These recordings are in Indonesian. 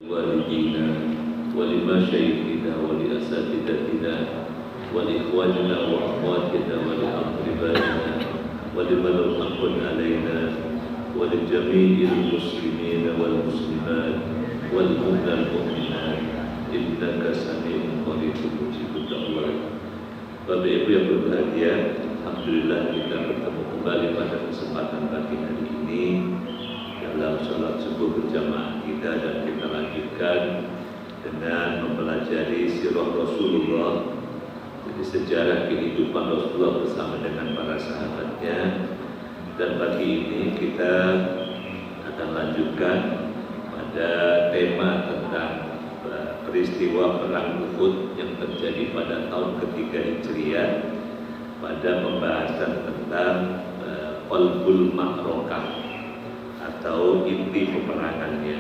والدينا ولمشايخنا ولأساتذتنا ولإخواننا وأخواتنا ولأقربائنا ولمن الحق علينا ولجميع المسلمين والمسلمات والمؤمنين والمؤمنات إنك سميع قريب مجيب الدعوات. Bapak Ibu yang berbahagia, alhamdulillah kita bertemu kembali pada kesempatan pagi hari ini dalam sholat subuh berjamaah kita, dan kita lanjutkan dengan mempelajari sirah Rasulullah, jadi sejarah kehidupan Rasulullah bersama dengan para sahabatnya. Dan pagi ini kita akan lanjutkan pada tema tentang peristiwa perang Uhud yang terjadi pada tahun ketiga Hijriah, pada pembahasan tentang qalbul ma'rakah atau inti peperangannya.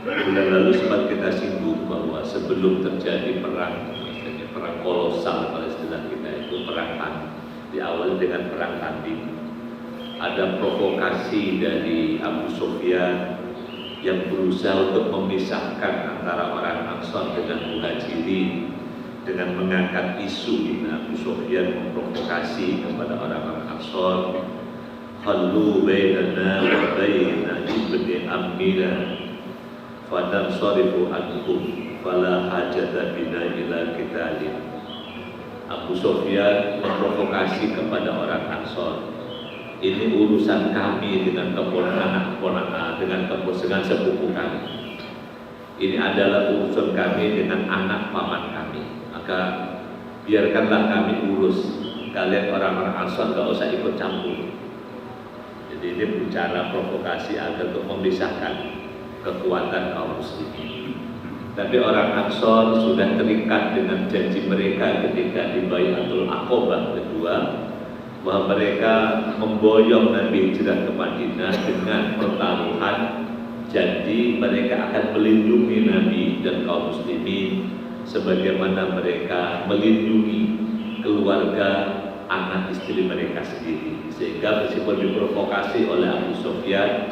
Bulan lalu sempat kita singgung bahwa sebelum terjadi perang, misalnya perang kolosal pada istilah kita itu perang tanding, diawali dengan perang tanding. Ada provokasi dari Abu Sufyan yang berusaha untuk memisahkan antara orang Ansar dengan Muhajirin dengan mengangkat isu. Abu Sufyan memprovokasi kepada orang-orang Ansar, "Khallu bainana wa baina ibni ammina fanansarifu anhum fala hajata bina ila qitalin." Abu Sufyan memprovokasi kepada orang Ansar, ini urusan kami dengan keponakan dengan sepupu kami. Ini adalah urusan kami dengan anak paman kami. Maka biarkanlah kami urus. Kalian orang-orang Ansar gak usah ikut campur. Jadi ini bicara provokasi agar untuk memisahkan kekuatan kaum muslimin. Tapi orang Ansar sudah terikat dengan janji mereka ketika di Bai'atul Aqabah kedua, bahwa mereka memboyong Nabi hijrah ke Madinah dengan pertaruhan janji mereka akan melindungi Nabi dan kaum muslimin sebagaimana mereka melindungi keluarga, anak istri mereka sendiri. Sehingga meskipun diprovokasi oleh Abu Sufyan,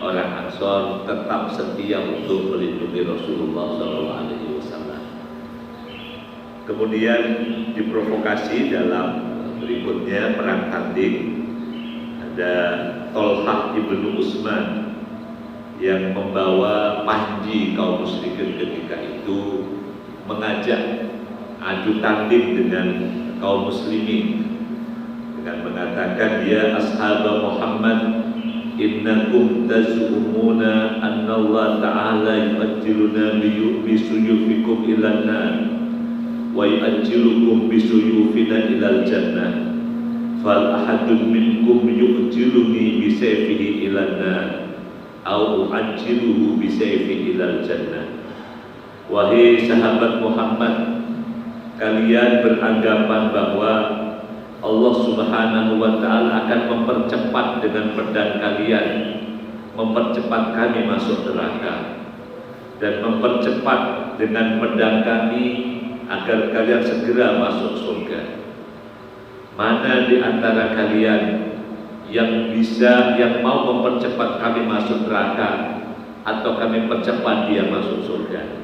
orang Ansar tetap setia untuk melindungi Rasulullah SAW. Kemudian diprovokasi dalam berikutnya perang tanding, ada Tolhah ibnu Utsman yang membawa panji kaum musyrikin ketika itu, mengajak adu tanding dengan kaum muslimin dengan mengatakan, "Ya ashab Muhammad, innakum tazumuna anna Allah ta'ala yu'ajjiluna bisuyufikum ilan nar wa yu'ajjilukum bisuyufina ilal jannah, fal ahadun minkum yu'ajjiluni bisayfihi ilan nar au u'ajjiluhu bisayfi ilal jannah." Wahai sahabat Muhammad, kalian beranggapan bahwa Allah Subhanahu wa ta'ala akan mempercepat dengan pedang kalian, mempercepat kami masuk neraka, dan mempercepat dengan pedang kami agar kalian segera masuk surga. Mana di antara kalian yang mau mempercepat kami masuk neraka, atau kami percepat dia masuk surga?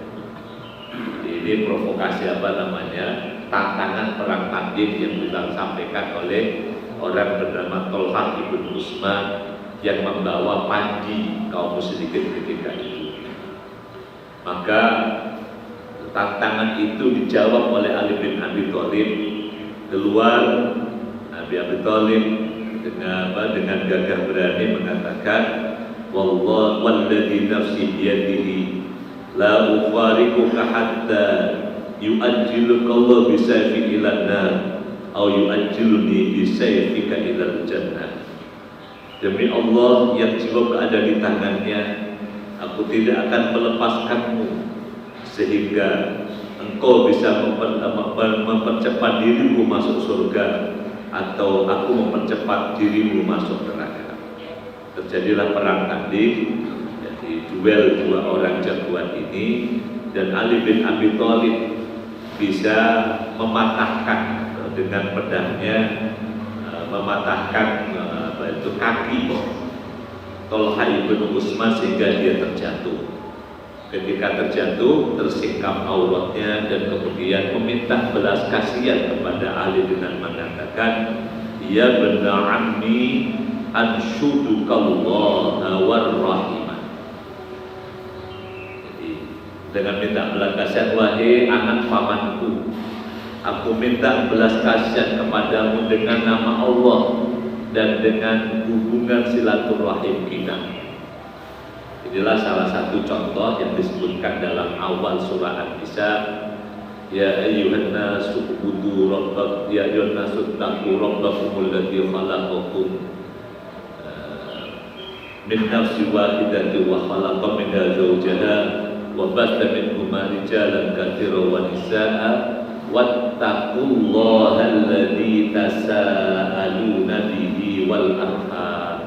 Ini provokasi tantangan perang tanding yang disampaikan oleh orang bernama Tolhah ibnu Utsman yang membawa panji kaum musyrikin ketika itu. Maka tantangan itu dijawab oleh Ali bin Abi Thalib. Keluar Abi Thalib dengan gagah berani mengatakan, "Walladzi nafsi biyadihi la ufariquka hatta yu'ajjiluka Allah bisayfi ilan nar au yu'ajjiluni bisayfika ilal jannah." Demi Allah yang jiwaku ada di tangannya, aku tidak akan melepaskanmu sehingga engkau bisa mempercepat dirimu masuk surga, atau aku mempercepat dirimu masuk neraka. Terjadilah perang tanding, jadi duel dua orang jagoan ini, dan Ali bin Abi Thalib bisa mematahkan dengan pedangnya, mematahkan kaki Tolhah ibnu Utsman sehingga dia terjatuh. Ketika terjatuh, tersingkap auratnya dan kemudian meminta belas kasihan kepada Ali dengan mengatakan, ya bena ammi anshudukallaha warrahimah. Jadi dengan minta belas kasihan, wahai anak pamanku, aku minta belas kasihan kepadamu dengan nama Allah dan dengan hubungan silaturahim kita. Inilah salah satu contoh yang disebutkan dalam awal surah An-Nisa. Ya ayyuhan nasu ubudu rabbakum, ya ayyuhan nasu taqu rabbakumul ladzi khalaqakum min nafsin wahidatin wa khalaqa minha zawjaha wa batha minhuma rijalan katsiran wa nisaa'a wattaqullaha alladzi tasaaluna bihi wal arham.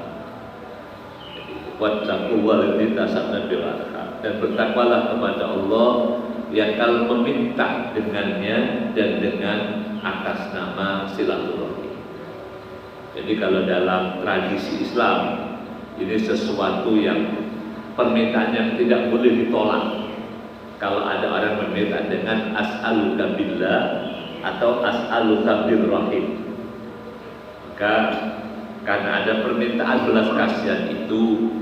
Wattaqullaha alladzi tasaaluna bil arham, dan bertakwalah kepada Allah yang kalian meminta dengannya dan dengan atas nama silaturahmi. Jadi kalau dalam tradisi Islam ini sesuatu yang permintaan yang tidak boleh ditolak. Kalau ada orang meminta dengan as'aluka billah atau as'aluka birrahim, maka karena ada permintaan belas kasihan itu,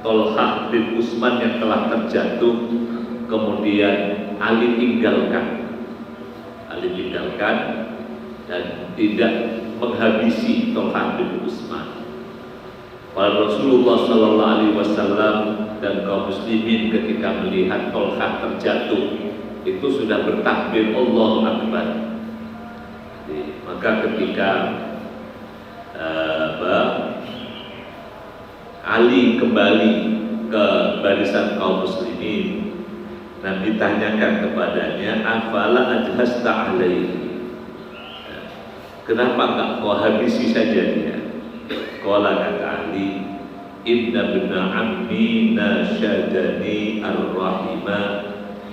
Tolhah bin Utsman yang telah terjatuh kemudian Ali tinggalkan dan tidak menghabisi Tolhah bin Utsman. Para Rasulullah Sallallahu Alaihi Wasallam dan kaum muslimin ketika melihat Tolhah terjatuh itu sudah bertakbir Allahu Akbar. Maka ketika Ali kembali ke barisan kaum muslimin, Nabi tanyakan kepadanya, afala ajhasta alaihi, kenapa enggak kau habisi saja dia? Qala, kata Ali, inna bna ammi nasyadani ar-rahima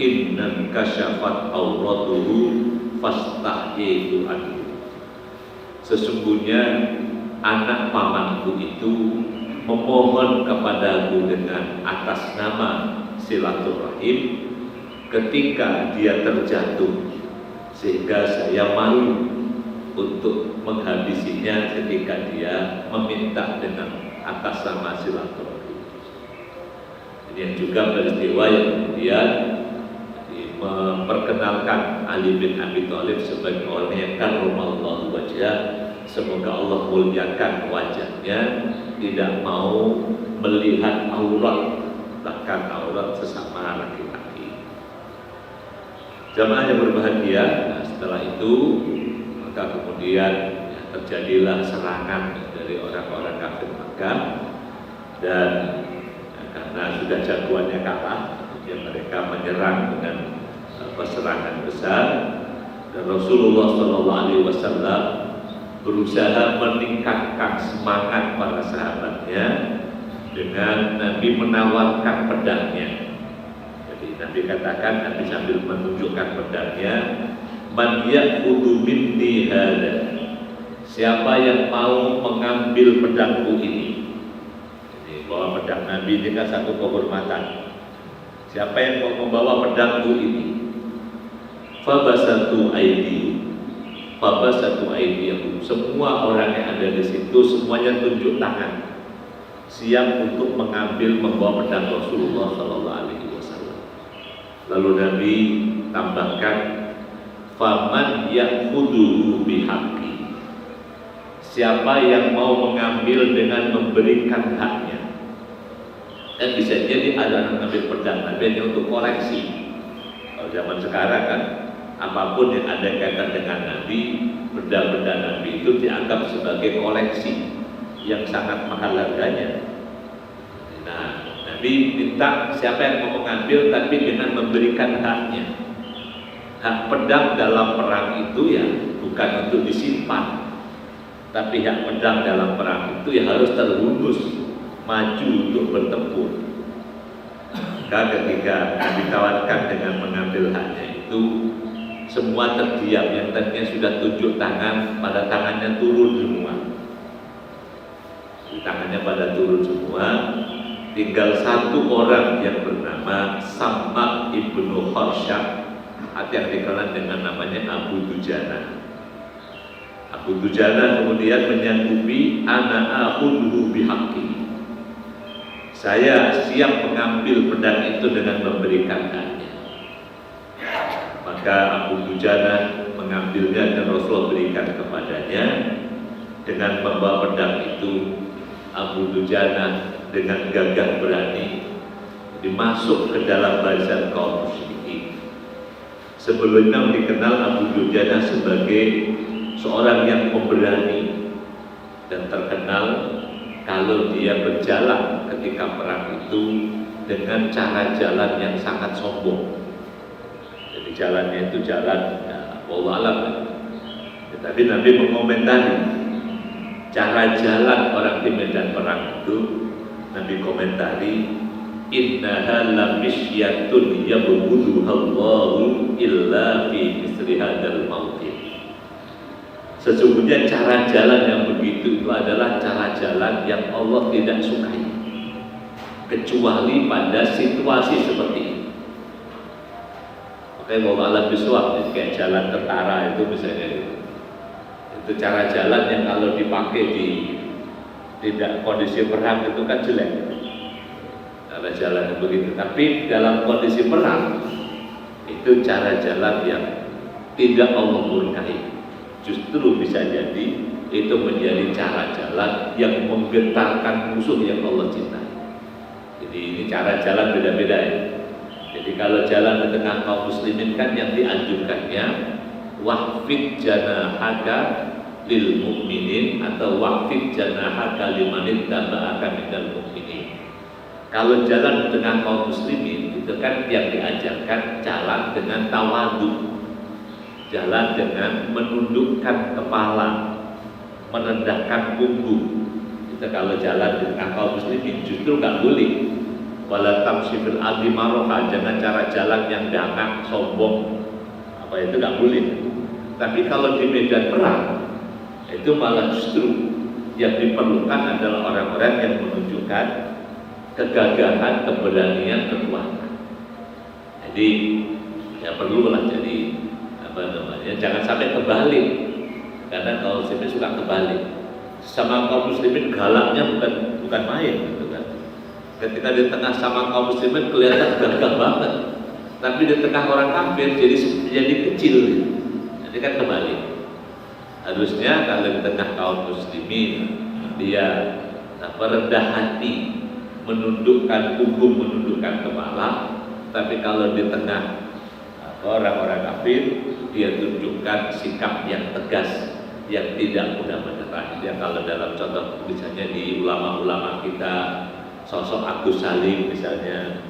innan kasyafat auratuhu fastahyaitu anhu. Sesungguhnya anak pamanku itu memohon kepadaku dengan atas nama silaturahim ketika dia terjatuh, sehingga saya malu untuk menghabisinya ketika dia meminta dengan atas nama silaturahim. Ini yang juga peristiwa yang kemudian memperkenalkan Ali bin Abi Thalib sebagai orang yang karramallahu wajhah, semoga Allah muliakan wajahnya, tidak mau melihat aurat, bahkan aurat sesama laki-laki. Jamaah yang berbahagia, nah setelah itu maka kemudian terjadilah serangan dari orang-orang kafir Makkah, dan karena sudah jagoannya kalah, kemudian mereka menyerang dengan serangan besar, dan Rasulullah SAW berusaha meningkatkan semangat para sahabatnya dengan Nabi menawarkan pedangnya. Jadi Nabi katakan, Nabi sambil menunjukkan pedangnya, man ya'khudhu minni hadha, siapa yang mau mengambil pedangku ini. Jadi bawa pedang Nabi ini kan satu kehormatan. Siapa yang mau membawa pedangku ini? Fabasatu aydiyahum, semua orang yang ada di situ semuanya tunjuk tangan, siap untuk mengambil membawa pedang Rasulullah Sallallahu Alaihi Wasallam. Lalu Nabi tambahkan, faman ya'khudhu bihaqqi, siapa yang mau mengambil dengan memberikan haknya. Dan bisa jadi ada mengambil pedang Nabi hanya untuk koreksi. Kalau zaman sekarang kan apapun yang ada kaitan dengan Nabi, benda-benda Nabi itu dianggap sebagai koleksi yang sangat mahal harganya. Nah, Nabi minta siapa yang mau mengambil tapi dengan memberikan haknya. Hak pedang dalam perang itu ya bukan untuk disimpan, tapi hak pedang dalam perang itu ya harus terhunus, maju untuk bertempur. Maka ketika ditawarkan dengan mengambil haknya itu, semua terdiam, yang tadinya sudah tunjuk tangan, pada tangannya turun semua. Tangannya pada turun semua. Tinggal satu orang yang bernama bernama Sammak ibnu Kharsyab atau yang dikenal dengan namanya Abu Dujana. Abu Dujana kemudian menyanggupi ana akhudhu bihaqqi. Saya siap mengambil pedang itu dengan memberikan haknya. Maka Abu Dujana mengambilnya dan Rasulullah berikan kepadanya. Dengan membawa pedang itu, Abu Dujana dengan gagah berani dimasuk ke dalam barisan kaum musyrikin. Sebelumnya dikenal Abu Dujana sebagai seorang yang pemberani dan terkenal kalau dia berjalan ketika perang itu dengan cara jalan yang sangat sombong. Jadi jalannya itu jalan wallahu alam. Tetapi Nabi mengomentari cara jalan orang di medan perang itu. Nabi komentari, innaha lamisyatun yabghuduha Allahu illa fi misri hadzal mautin. Sesungguhnya cara jalan yang begitu itu adalah cara jalan yang Allah tidak sukai, kecuali pada situasi seperti ini. Oke, bahwa alam biswab kayak jalan tentara itu misalnya itu cara jalan yang kalau dipakai di tidak kondisi perang itu kan jelek. Cara jalan begitu. Tapi dalam kondisi perang itu cara jalan yang tidak Allah murkai. Justru bisa jadi itu menjadi cara jalan yang menggetarkan musuh yang Allah cintai. Jadi ini cara jalan beda-beda ya. Jadi kalau jalan di tengah kaum muslimin kan yang dianjurkannya wahfid janahaka lil mu'minin atau waqfid janahaka liman ittaba'aka minal mu'minin. Kalau jalan di tengah kaum muslimin itu kan yang diajarkan jalan dengan tawadhu, jalan dengan menundukkan kepala, merendahkan punggung. Itu kalau jalan di tengah kaum muslimin justru nggak boleh. Wala tamshi fil ardi maraha, jangan cara jalan yang dangak, sombong, apa itu nggak boleh. Tapi kalau di medan perang itu malah justru yang diperlukan adalah orang-orang yang menunjukkan kegagahan, keberanian, kekuatan. Jadi ya perlulah jadi apa namanya, jangan sampai kebalik, karena kaum muslimin suka kebalik. Sama kaum muslimin galaknya bukan main gitu kan. Ketika di tengah sama kaum muslimin kelihatan gagah banget, tapi di tengah orang kafir jadi kecil. Jadi kan kebalik. Harusnya kalau di tengah kaum muslimin dia rendah hati, menundukkan punggung, menundukkan kepala. Tapi kalau di tengah orang-orang kafir dia tunjukkan sikap yang tegas, yang tidak mudah menyerah. Ya kalau dalam contoh misalnya di ulama-ulama kita, sosok Agus Salim misalnya,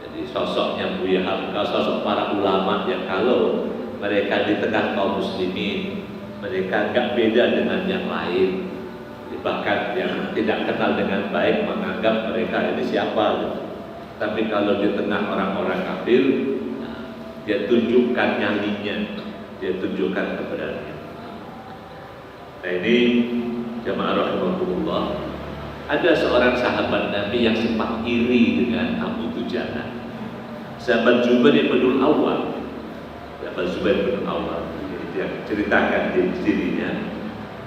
jadi sosoknya Buya Hamka, sosok para ulama yang kalau mereka di tengah kaum muslimin mereka nggak beda dengan yang lain, bahkan yang tidak kenal dengan baik menganggap mereka ini siapa gitu. Tapi kalau di tengah orang-orang kafir, dia tunjukkan nyalinya, dia tunjukkan keberanian. Nah ini jamaah rahimahullah, ada seorang sahabat Nabi yang sempat iri dengan Abu Dujana, sahabat Zubair bin Awwam. Sahabat Zubair bin Awwam yang ceritakan di dirinya.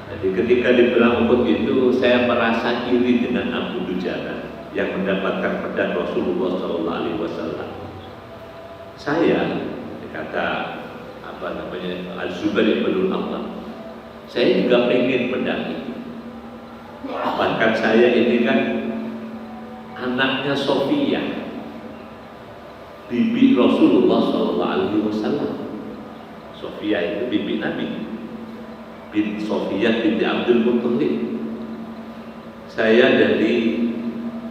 Jadi ketika di perang Uhud itu saya merasa iri dengan Abu Dujana yang mendapatkan pedang Rasulullah SAW. Saya kata apa namanya Al-Zubair bin Awwam, saya juga pengen pedang itu. Bahkan saya ini kan anaknya Sofia, bibi Rasulullah SAW. Sofia itu bibi Nabi, bin Sofia binti Abdul Muttalib. Saya dari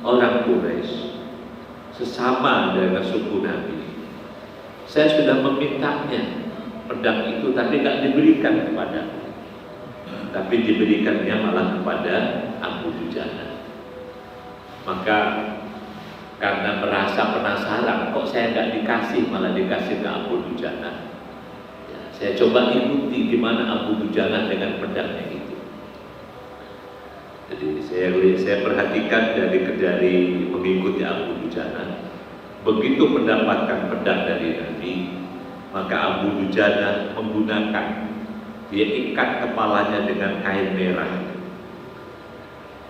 orang Quraisy, sesama dengan suku Nabi. Saya sudah memintanya pedang itu, tapi tidak diberikan kepada, tapi diberikannya malah kepada Abu Dujana. Maka karena merasa penasaran, kok saya nggak dikasih, malah dikasih ke Abu Dujana. Saya coba ikuti gimana Abu Dujana dengan pedangnya itu. Jadi saya perhatikan dari mengikuti Abu Dujana. Begitu mendapatkan pedang dari Nabi, maka Abu Dujana menggunakan, dia ikat kepalanya dengan kain merah.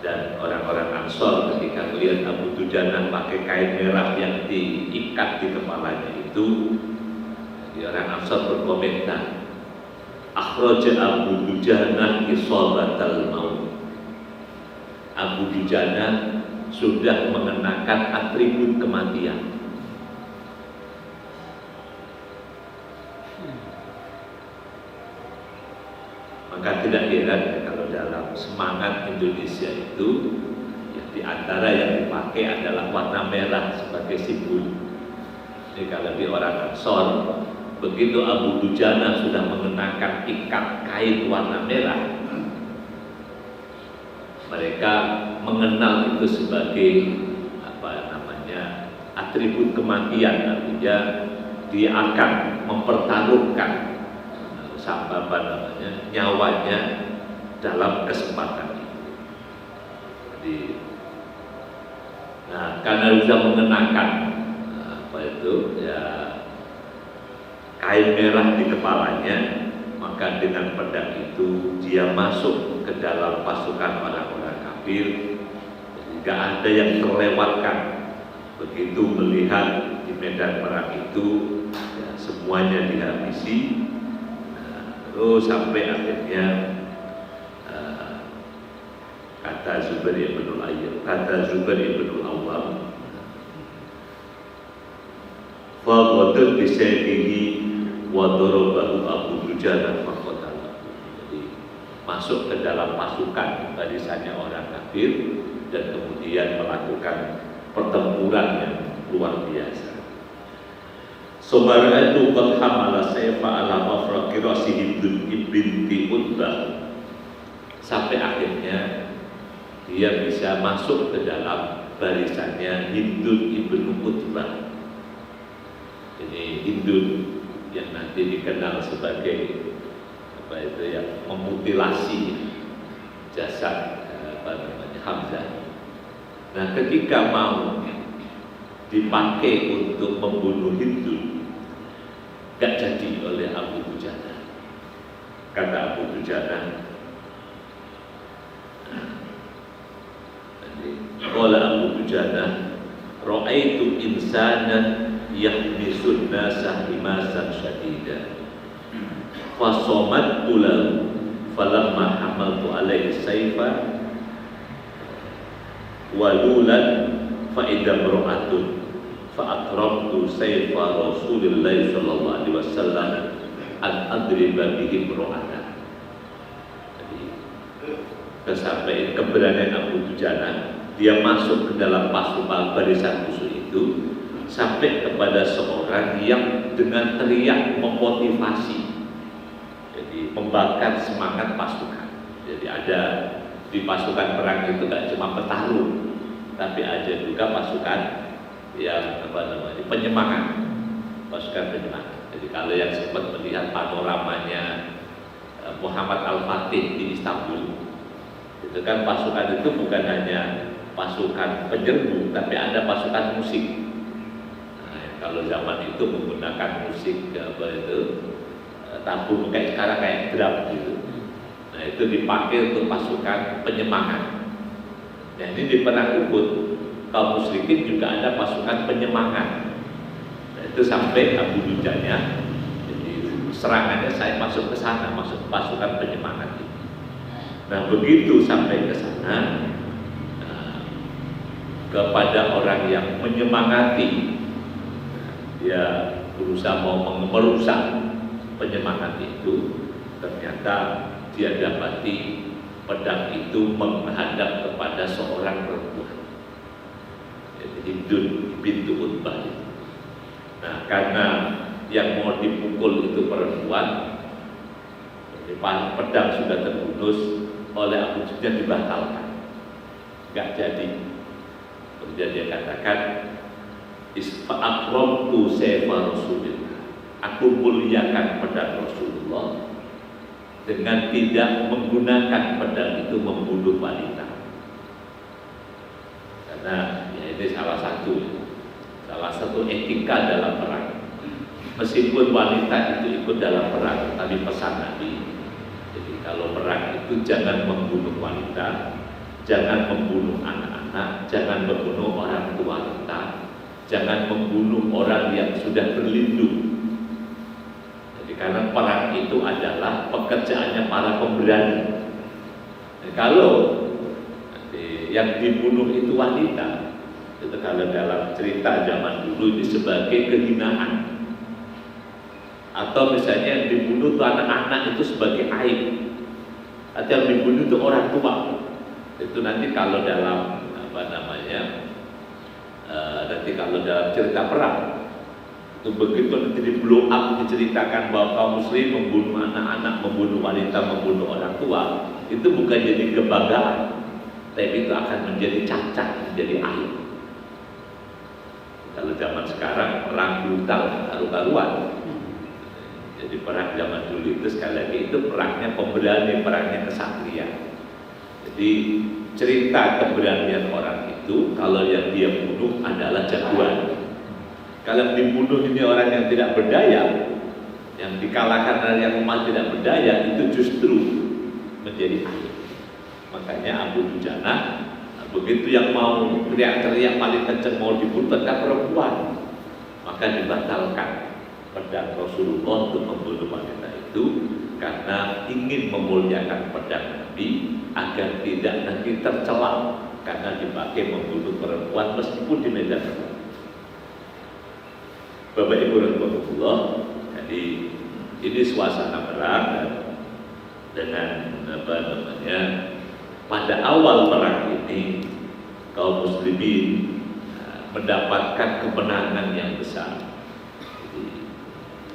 Dan orang-orang Ansor ketika melihat Abu Dujana pakai kain merah yang diikat di kepalanya itu, orang Ansor berkomentar, akhraja Abu Dujana isabatal maut. Abu Dujana sudah mengenakan atribut kematian. Maka tidak heran kalau dalam semangat Indonesia itu ya, di antara yang dipakai adalah warna merah sebagai simbol. Jadi kalau di orang Ansor, begitu Abu Dujana sudah mengenakan ikat kain warna merah, mereka mengenal itu sebagai atribut kematian, artinya dia akan mempertaruhkan nyawanya dalam kesempatan itu. Jadi, karena sudah mengenakan kain merah di kepalanya, maka dengan pedang itu dia masuk ke dalam pasukan orang-orang kafir. Tidak ada yang terlewatkan. Begitu melihat di medan perang itu, ya, semuanya dihabisi. Terus sampai akhirnya kata Zubair ibn al-Awwam, faqadat bi sayfihi wa darabahu Abu Dujana faqatalahu. Jadi masuk ke dalam pasukan barisannya orang kafir dan kemudian melakukan pertempuran yang luar biasa. Sobaratu qad hamala sayfa ala mafraqi rasihi binti Utbah, sampai akhirnya dia bisa masuk ke dalam barisannya Hindun ibnu Utbah. Ini Hindun yang nanti dikenal sebagai yang memutilasi jasad Hamzah. Nah, ketika mau dipakai untuk membunuh Hindun, gak jadi oleh Abu Dujana. Kata Abu Dujana, qala Abu Dujana, ra'aitu insanan yahmisun nasa himasan syadida, fasomattu lahu, falamma hamaltu alaihi sayfa walulan fa'idam ro'atun fa'akramtu sayfa Rasulullah sallallahu alaihi wasallam an adriba bihi ro'atan. Jadi kesampaian keberanian Abu Dujana, dia masuk ke dalam pasukan barisan musuh itu sampai kepada seorang yang dengan teriak memotivasi, jadi membakar semangat pasukan. Jadi ada di pasukan perang itu gak cuma petarung, tapi ada juga pasukan yang penyemangat, pasukan penyemangat. Jadi kalau yang sempat melihat panoramanya Muhammad Al-Fatih di Istanbul, itu kan pasukan itu bukan hanya pasukan penyerbu, tapi ada pasukan musik. Nah, kalau zaman itu menggunakan musik tabung kayak sekarang kayak drum gitu. Nah, itu dipakai untuk pasukan penyemangat. Nah, ini di perang Uhud kaum musyrikin juga ada pasukan penyemangat. Nah, itu sampai Abu Dujana, jadi serangannya saya masuk ke sana, masuk pasukan penyemangat ini. Nah, begitu sampai ke sana, kepada orang yang menyemangati, dia berusaha mau merusak penyemangat itu, ternyata dia dapati pedang itu menghadap kepada seorang perempuan, jadi Hindun bintu Utbah. Nah, karena yang mau dipukul itu perempuan, jadi pedang sudah terhunus oleh Abu Dujana, dibatalkan, nggak jadi. Kemudian dia katakan, isfa'akramtu sayfa Rasulullah, aku muliakan pedang Rasulullah dengan tidak menggunakan pedang itu membunuh wanita. Karena ya ini salah salah satu etika dalam perang. Meskipun wanita itu ikut dalam perang, tapi pesan Nabi, jadi kalau perang itu jangan membunuh wanita, jangan membunuh anak-anak, jangan membunuh orang tua kita, jangan membunuh orang yang sudah berlindung. Jadi karena perang itu adalah pekerjaannya para pemberani. Kalau yang dibunuh itu wanita, itu kalau dalam cerita zaman dulu itu sebagai kehinaan. Atau misalnya yang dibunuh itu anak-anak itu sebagai aib. Atau yang dibunuh itu orang tua. Itu nanti kalau dalam nanti kalau dalam cerita perang itu begitu nanti di blow up diceritakan bahwa kaum muslim membunuh anak-anak, membunuh wanita, membunuh orang tua, itu bukan jadi kebanggaan, tapi itu akan menjadi cacat, menjadi aib. Kalau zaman sekarang perang brutal, karu-karuan. Jadi perang zaman dulu itu sekali lagi itu perangnya pemberani, perangnya kesatria. Jadi cerita keberanian orang itu kalau yang dia bunuh adalah jagoan. Kalau dibunuh ini orang yang tidak berdaya, yang dikalahkan oleh yang lemah tidak berdaya, itu justru menjadi aib. Makanya Abu Dujana begitu yang mau teriak-teriak paling kencang mau dibunuh tetap perempuan, maka dibatalkan pedang Rasulullah untuk membunuh wanita itu karena ingin memuliakan pedang Nabi agar tidak nanti tercela karena dipakai membunuh perempuan meskipun di medan perang. Bapak Ibu rahimahullah, jadi ini suasana perang dengan pada awal perang ini kaum muslimin mendapatkan kemenangan yang besar.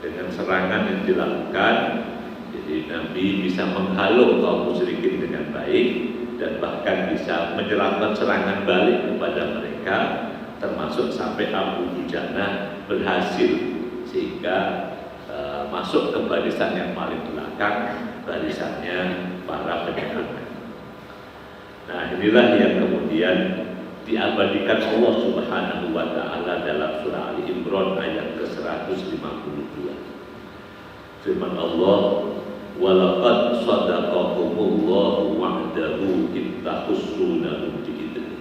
Dengan serangan yang dilakukan, jadi Nabi bisa menghalau kaum musyrikin dengan baik dan bahkan bisa menyerangkan serangan balik kepada mereka, termasuk sampai Abu Dujana berhasil sehingga masuk ke barisan yang paling belakang, barisannya para penyerang. Nah, inilah yang kemudian diabadikan Allah Subhanahu wa taala dalam surah Ali Imran ayat ke-152. Firman Allah, "Walaqad shadaqakumullahu wa'dahu id tahussunahum bi'idnih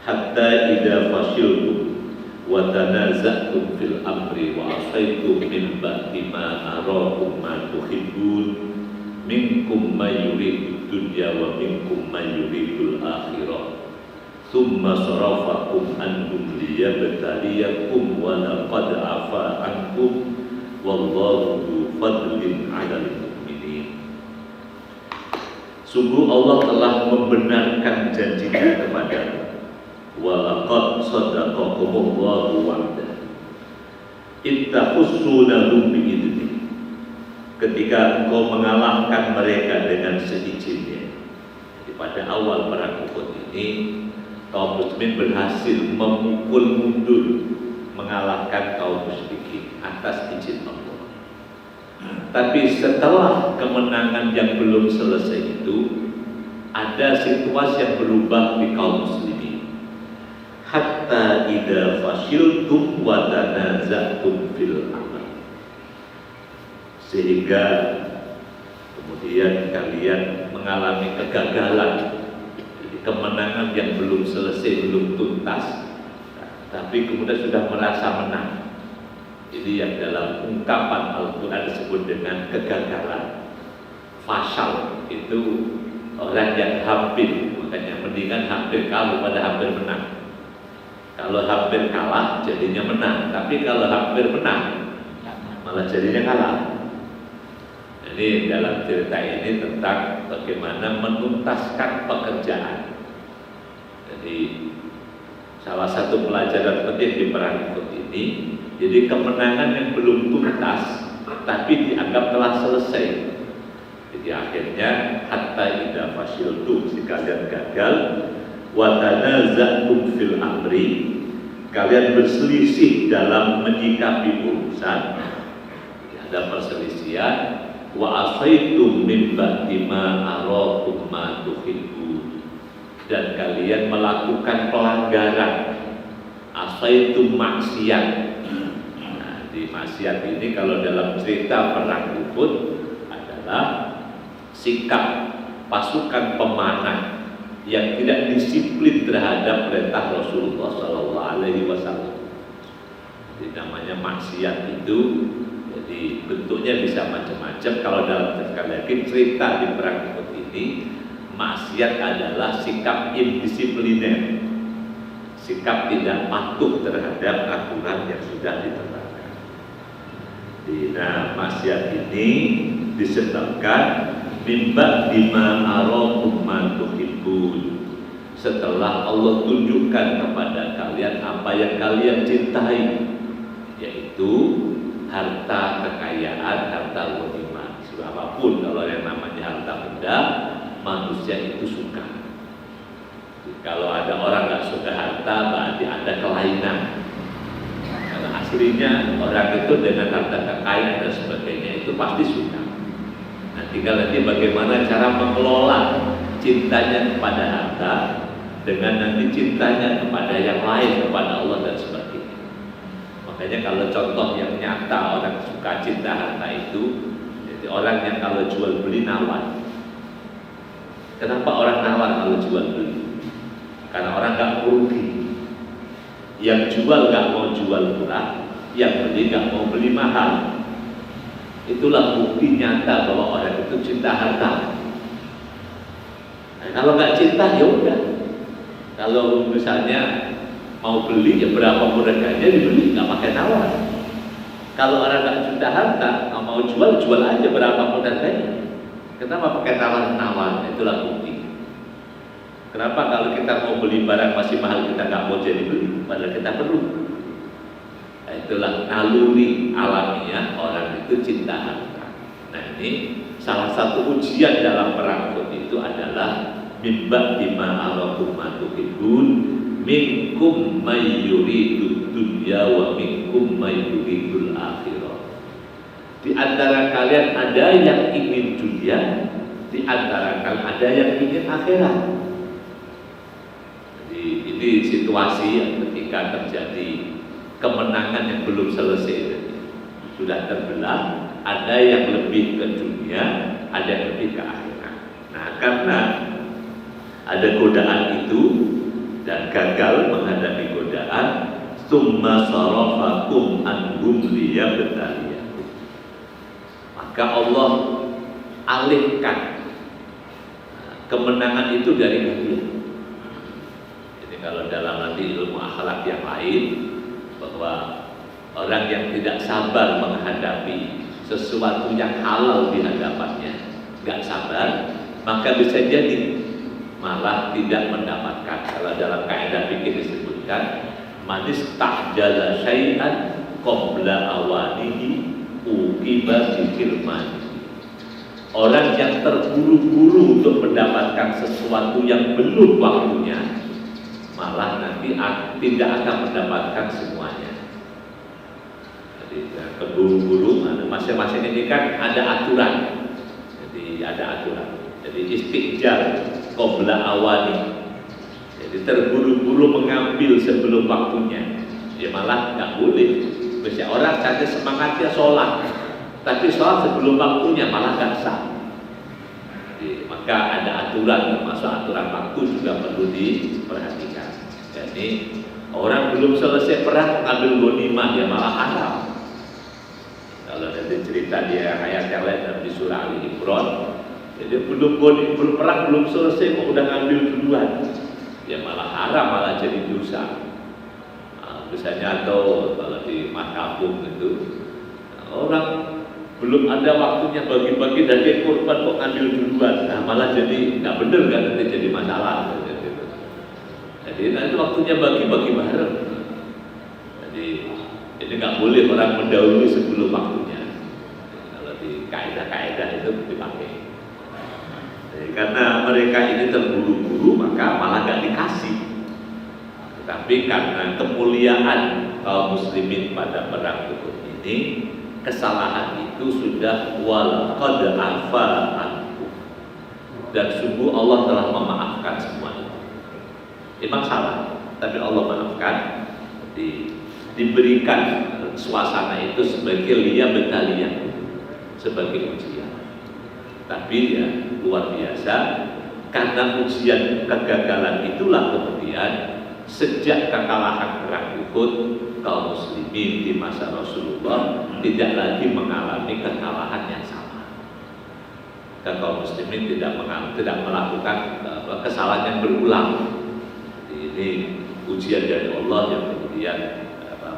hatta idza fashiltum wa tanaza'tum fil amri wa asaytum min ba'di ma arakum ma tuhibbun minkum may yuridud dunya wa minkum may yuridul akhirah thumma sarafakum anhum liyabtaliyakum wa laqad afa ankum wallahu dzu fadlin 'alal mu'minin." Sungguh Allah telah membenarkan janjinya kepadamu. Wa laqad shadaqakumullahu wa'dah ittahussunahum bi'idnih, ketika engkau mengalahkan mereka dengan seizinnya. Jadi pada awal perang Uhud ini kaum muslimin berhasil memukul mundur, mengalahkan kaum musyrikin atas izin Allah. Tapi setelah kemenangan yang belum selesai itu, ada situasi yang berubah di kaum muslimin. Hatta idza fashiltum wa tanaza'tum fil amr, sehingga kemudian kalian mengalami kegagalan, kemenangan yang belum selesai, belum tuntas, tapi kemudian sudah merasa menang. Jadi yang dalam ungkapan Al-Quran disebut dengan kegagalan. Fasyal itu orang yang hampir, makanya mendingan hampir kalah pada hampir menang. Kalau hampir kalah jadinya menang, tapi kalau hampir menang malah jadinya kalah. Jadi dalam cerita ini tentang bagaimana menuntaskan pekerjaan. Jadi salah satu pelajaran penting di perang Uhud ini, jadi kemenangan yang belum tuntas tapi dianggap telah selesai. Jadi akhirnya hatta idza fashiltum, jika kalian gagal, wa tanaza'tum fil amri, kalian berselisih dalam menyikapi urusan, ada perselisihan, wa asaitum min ba'di ma arakum ma tuhibbun, dan kalian melakukan pelanggaran asaitu maksiat. Nah, di maksiat ini kalau dalam cerita perang Uhud adalah sikap pasukan pemanah yang tidak disiplin terhadap perintah Rasulullah SAW. Jadi namanya maksiat itu, jadi bentuknya bisa macam-macam. Kalau dalam sekali lagi cerita di perang Uhud ini, maksiat adalah sikap indisipliner, sikap tidak patuh terhadap aturan yang sudah ditetapkan. Nah, maksiat ini disebabkan mimba bima arakum ma tuhibbun, setelah Allah tunjukkan kepada kalian apa yang kalian cintai, yaitu harta kekayaan, harta ghanimah. Apapun kalau yang namanya harta benda, manusia itu suka. Kalau ada orang nggak suka harta, berarti ada kelainan. Karena aslinya orang itu dengan harta kekayaan dan sebagainya itu pasti suka. Nah, tinggal nanti bagaimana cara mengelola cintanya kepada harta dengan nanti cintanya kepada yang lain, kepada Allah dan sebagainya. Makanya kalau contoh yang nyata orang suka cinta harta itu, jadi orang yang kalau jual beli nawar. Kenapa orang nawar kalau jual beli? Karena orang nggak rugi. Yang jual nggak mau jual murah, yang beli nggak mau beli mahal. Itulah bukti nyata bahwa orang itu cinta harta. Nah, kalau nggak cinta ya udah. Kalau misalnya mau beli ya berapa harganya dibeli, nggak pakai nawar. Kalau orang nggak cinta harta, nggak mau jual, jual aja berapa harganya. Kenapa pakai nawar? Itulah bukti. Kenapa kalau kita mau beli barang masih mahal kita nggak mau jadi beli, padahal kita perlu. Nah, itulah naluri alamiah orang itu cinta harta. Nah, ini salah satu ujian dalam perang Uhud itu adalah mimba bima arakum ma tuhibbun minkum may yuridud dunya wa minkum may yuridul akhirah. Di antara kalian ada yang ingin dunia, di antara kalian ada yang ingin akhirat. Jadi ini situasi yang ketika terjadi kemenangan yang belum selesai, sudah terbelah, ada yang lebih ke dunia, ada yang lebih ke akhirat. Nah, karena ada godaan itu dan gagal menghadapi godaan, summa sarafakum anhum liyabtaliyakum, maka Allah alihkan kemenangan itu dari kalian. Jadi kalau dalam nanti ilmu akhlak yang lain, bahwa orang yang tidak sabar menghadapi sesuatu yang halal di hadapannya, nggak sabar, maka bisa jadi malah tidak mendapatkan. Kalau dalam kaidah fikih disebutkan, manis tahjala syai'an qabla awanihi uqiba bikirman. Orang yang terburu-buru untuk mendapatkan sesuatu yang belum waktunya, malah nanti tidak akan mendapatkan semuanya. Jadi keburu-buru, masing-masing ini kan ada aturan. Jadi ada aturan. Jadi istiqjal qabla awani. Jadi terburu-buru mengambil sebelum waktunya, ya malah nggak boleh. Biasanya orang saja semangatnya sholat, tapi sholat sebelum waktunya malah nggak sah. Jadi, maka ada aturan, termasuk aturan waktu juga perlu diperhatikan. Jadi orang belum selesai perang ambil ghanimah ya malah haram. Kalau nanti cerita dia ayat yang lain di surah Ali Imran, jadi belum perang belum selesai kok udah ngambil duluan, ya malah haram, malah jadi dosa. Misalnya atau kalau di Makampung itu orang belum ada waktunya bagi-bagi daging kurban kok ngambil duluan, nah malah jadi nggak bener kan, nanti jadi masalah. Jadi nanti waktunya bagi-bagi bareng. Jadi nggak boleh orang mendahului sebelum waktunya. Kalau di kaidah-kaidah itu dipakai. Jadi, karena mereka ini terburu-buru maka malah nggak dikasih. Tetapi karena kemuliaan kaum muslimin pada perang Uhud ini, kesalahan itu sudah wal qad afa ankum, dan sungguh Allah telah memaafkan semua itu. Memang salah, tapi Allah maafkan. Diberikan suasana itu sebagai liya betalia, sebagai ujian. Tapi ya luar biasa, karena ujian kegagalan itulah kemudian sejak kekalahan perang Uhud, kaum muslimin di masa Rasulullah tidak lagi mengalami kekalahan yang sama. Kaum muslimin tidak melakukan kesalahan yang berulang. Ini ujian dari Allah yang kemudian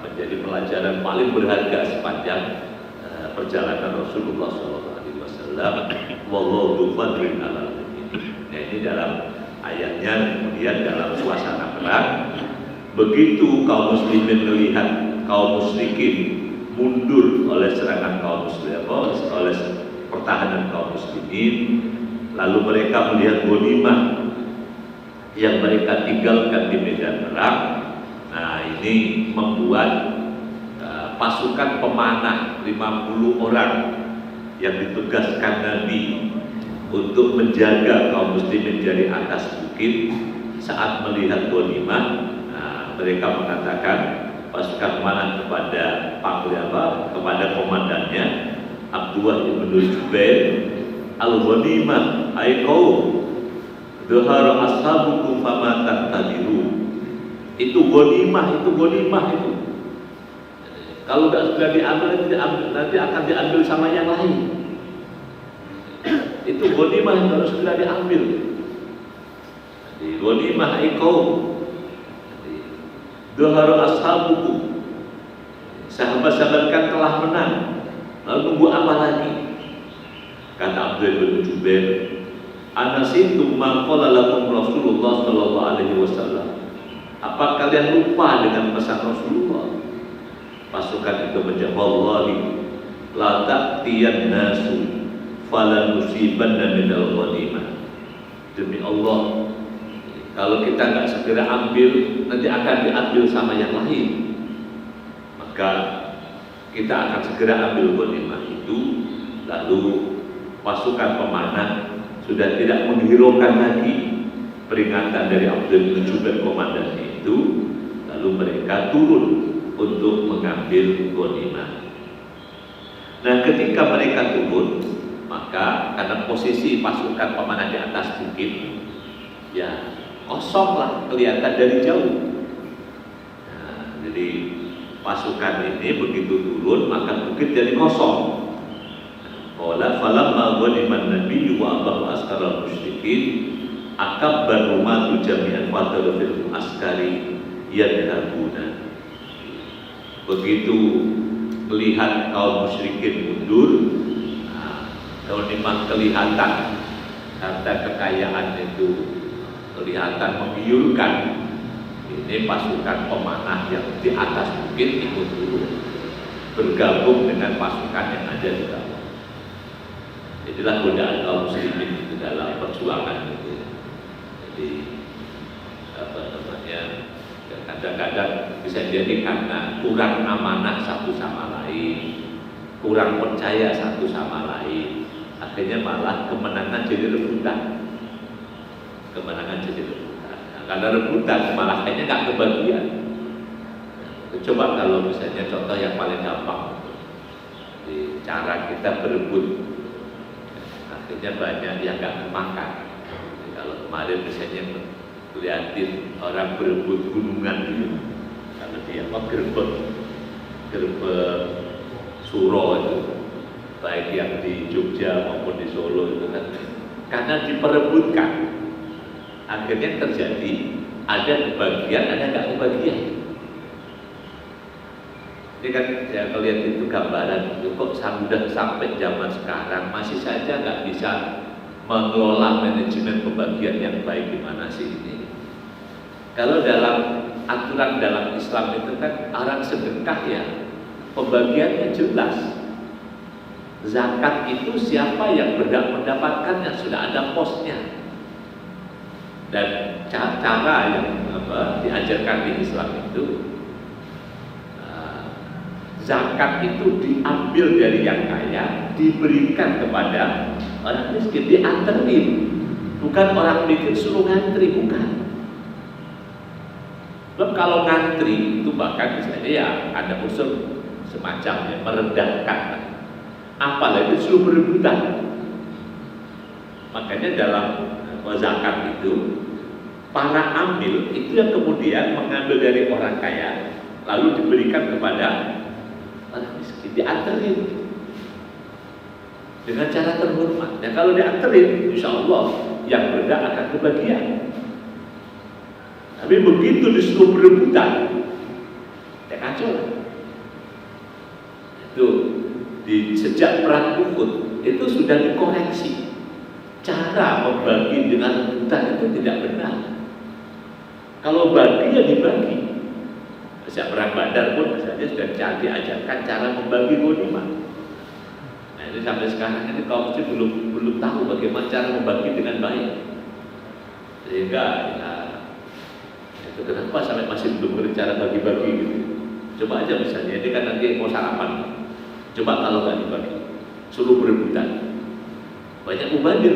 menjadi pelajaran paling berharga sepanjang perjalanan Rasulullah SAW. Wallahu fadlin ala mu'minin. Nah, ini dalam ayatnya, kemudian dalam suasana perang, begitu kaum muslimin melihat kaum musyrikin mundur oleh serangan kaum muslimin, oleh pertahanan kaum muslimin, lalu mereka melihat ghanimah yang mereka tinggalkan di medan perang. Nah, ini membuat pasukan pemanah 50 orang yang ditugaskan Nabi untuk menjaga kaum muslimin dari atas bukit saat melihat ghanimah. Nah, mereka mengatakan, pasukan pemanah kepada komandannya Abdullah bin Jubair, al-ghanimah ay qaum dhahara ashabukum fama tantadiru. Itu ghanimah itu. Kalau sudah diambil, nanti akan diambil sama yang lain. Itu ghanimah yang harus segera diambil. Ghanimah iqaum dhahara ashabukum, sahabat-sahabat kan telah menang, lalu tunggu apa lagi? Kata Abdullah bin Jubair, anasitum ma qala lakum Rasulullah sallallahu alaihi wasallam. Apa kalian lupa dengan pesan Rasulullah? Pasukan itu menjawab, wallahi la ta'tiyan nasu fala nusibanna minal ghanimah. Demi Allah, kalau kita nggak segera ambil, nanti akan diambil sama yang lain. Maka kita akan segera ambil ghanimah itu. Lalu pasukan pemanah sudah tidak menghiraukan lagi peringatan dari Abdul bin Jubair komandannya itu. Lalu mereka turun untuk mengambil ghanimah. Nah, ketika mereka turun, maka karena posisi pasukan pemanah di atas bukit, ya kosong lah, kelihatan dari jauh. Nah, jadi pasukan ini begitu turun, maka bukit jadi kosong. Qala falamma ghaniman nabiyyu wa abahu askara musyrikin akabbar rumatu jami'an fadalu fil askari yadhabuna. Begitu melihat kaum musyrikin mundur, ghanimah kelihatan, harta kekayaan itu kelihatan menggiurkan. Ini pasukan pemanah yang di atas bukit ikut turun, bergabung dengan pasukan yang ada di bawah. Itulah godaan kaum muslimin itu dalam perjuangan itu. Jadi kadang-kadang bisa jadi karena kurang amanah satu sama lain, kurang percaya satu sama lain, akhirnya malah kemenangan jadi rebutan. Nah, karena rebutan malah kayaknya nggak kebagian. Coba kalau misalnya contoh yang paling gampang, di cara kita berebut, akhirnya banyak yang nggak kemakan. Kalau kemarin misalnya lihatin orang berebut gunungan gitu, kalau dia gerbek suro itu, baik yang di Jogja maupun di Solo itu kan, karena diperebutkan, akhirnya terjadi ada kebagian, ada nggak kebagian. Ini kan ya, kalau lihat itu gambaran itu kok sudah sampai zaman sekarang masih saja nggak bisa mengelola manajemen pembagian yang baik. Gimana sih ini? Kalau dalam aturan dalam Islam itu kan orang sedekah ya pembagiannya jelas. Zakat itu siapa yang berhak mendapatkannya, sudah ada posnya. Dan cara yang diajarkan di Islam itu, zakat itu diambil dari yang kaya, diberikan kepada orang miskin, dianterin. Bukan orang miskin suruh ngantri, bukan. Sebab kalau ngantri itu bahkan misalnya ya ada unsur semacamnya merendahkan, apalagi suruh berebutan. Makanya dalam zakat itu para amil itu yang kemudian mengambil dari orang kaya lalu diberikan kepada orang miskin, dianterin dengan cara terhormat. Dan kalau dianterin, insya Allah yang berendah akan kebagian. Tapi begitu disuruh berebutan, ya kacau. Itu sejak perang Uhud itu sudah dikoreksi. Cara membagi dengan rebutan itu tidak benar. Kalau bagi ya dibagi. Sejak perang Badar pun misalnya sudah diajarkan cara membagi ghanimah. Nah ini sampai sekarang ini kaum muslim belum tahu bagaimana cara membagi dengan baik. Sehingga ya, itu kenapa sampai masih belum ngerti cara bagi-bagi gitu. Coba aja misalnya ini kan nanti mau sarapan. Coba kalau nggak dibagi, suruh berebutan. Banyak mubadir.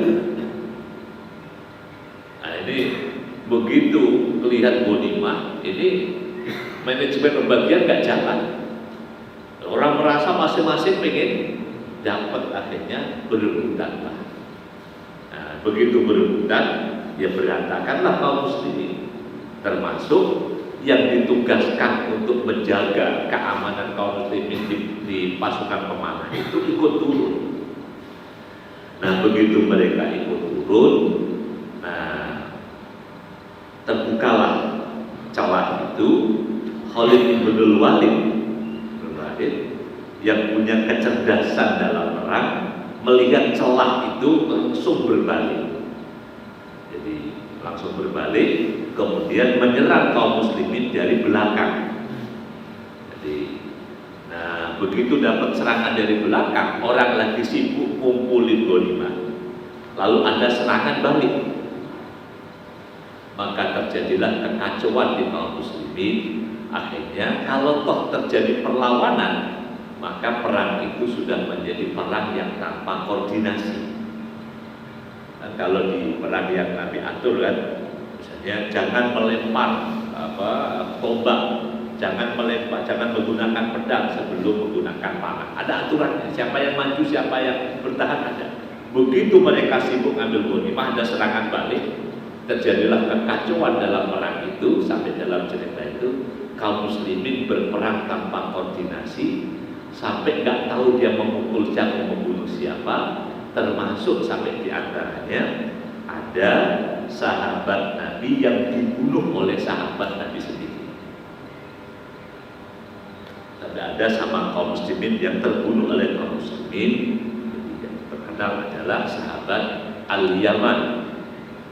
Nah ini begitu melihat ghanimah, ini manajemen pembagian nggak jalan. Orang merasa masing-masing pengen dapat, akhirnya berebutan. Nah, begitu berebutan, ya berantakanlah kaum muslimin, termasuk yang ditugaskan untuk menjaga keamanan kaum muslimin di pasukan pemanah itu ikut turun. Nah begitu mereka ikut turun, nah terbukalah celah itu. Khalid bin Walid yang punya kecerdasan dalam perang melihat celah itu langsung berbalik. Jadi langsung berbalik, kemudian menyerang kaum muslimin dari belakang. Jadi, nah begitu dapat serangan dari belakang, orang lagi sibuk kumpulin ghanimah, lalu ada serangan balik, maka terjadilah kekacauan di kaum muslimin. Akhirnya kalau toh terjadi perlawanan, maka perang itu sudah menjadi perang yang tanpa koordinasi. Dan kalau di perang yang Nabi atur kan, misalnya jangan melempar tombak, jangan melempar, jangan menggunakan pedang sebelum menggunakan panah. Ada aturannya, siapa yang maju, siapa yang bertahan ada. Begitu mereka sibuk ngambil ghanimah, ada serangan balik, terjadilah kekacauan dalam perang itu. Sampai dalam cerita itu kaum muslimin berperang tanpa koordinasi, sampai nggak tahu dia memukul siapa, membunuh siapa, termasuk sampai diantaranya ada sahabat Nabi yang dibunuh oleh sahabat Nabi sendiri. Ada sama kaum muslimin yang terbunuh oleh kaum muslimin. Yang terkenal adalah sahabat Al-Yaman.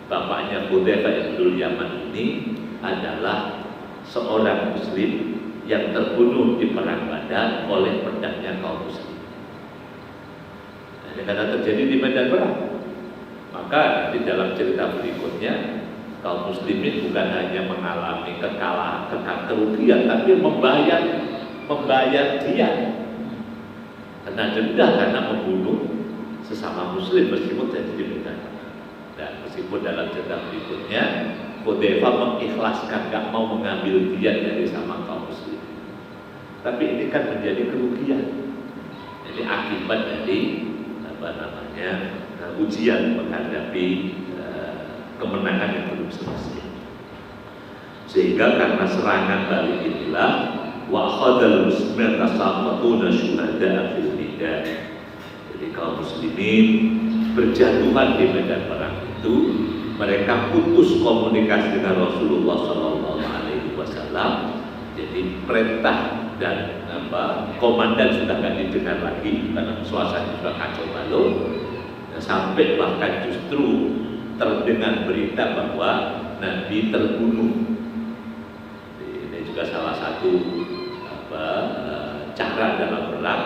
Bapaknya Hudzaifah bin Yaman ini adalah seorang muslim yang terbunuh di perang Badar oleh pedangnya kaum muslim. Nah, karena terjadi di medan perang, maka di dalam cerita berikutnya kaum muslimin bukan hanya mengalami kekalahan, kerugian, tapi membayar dia karena denda karena membunuh sesama muslim meskipun jadi di medan. Dan meskipun dalam cerita berikutnya Hudzaifah mengikhlaskan, gak mau mengambil diat dari sama kaum muslim, tapi ini kan menjadi kerugian. Jadi akibat dari ujian menghadapi kemenangan yang belum selesai. Sehingga karena serangan balik inilah wa khadal muslimin tasaqatuna syuhada fil medan. Jadi kaum muslimin berjatuhan di medan perang itu, mereka putus komunikasi dengan Rasulullah SAW. Jadi perintah dan komandan sudah tidak didengar lagi karena suasana sudah kacau balau. Sampai bahkan justru terdengar berita bahwa Nabi terbunuh. Ini juga salah satu cara dalam perang.